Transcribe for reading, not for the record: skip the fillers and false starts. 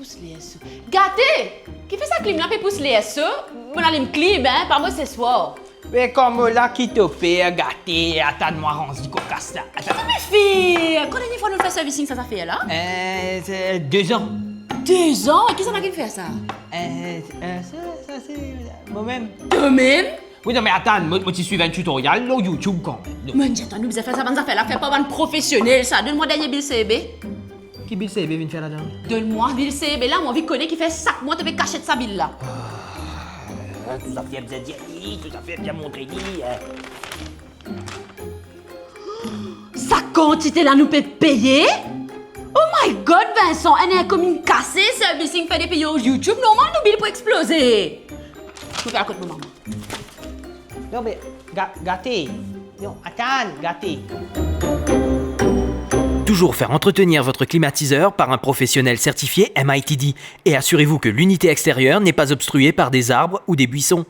pousse les SE. Gâté! Qui fait ça clim là, puis pousse les SE? Bon, allez me clim, hein, pas moi ce soir. Mais comme là qui te fait gâter, attends-moi, on se dit qu'on casse là. Attends. Mais fille, quand la dernière fois nous fait servicing, ça fait là? C'est 2 ans. 2 ans? Et qui ça m'a qui fait ça? Ça c'est moi-même. Toi-même? Oui, non, mais attends, moi, tu suis un tutoriel sur YouTube quand même. Mais j'attends, nous besoin faire ça, bonne affaire là, fais pas un professionnel ça. Donne-moi dernier bill CB. Qui Bill CB vient faire là-dedans? Donne-moi bill CB là, mon vie connaît qui fait sac, moi tu peux cacher de sa bill là. Tout à fait bien dit, tout à fait bien montré dit. Sa quantité là nous peut payer? Oh my god, Vincent, elle est comme une cassée, servicing fait des pays au YouTube, normal nous bill pour exploser. Je vais faire à côté de maman. Non, mais gâté. Non, attends, gâté. Toujours faire entretenir votre climatiseur par un professionnel certifié MITD et assurez-vous que l'unité extérieure n'est pas obstruée par des arbres ou des buissons.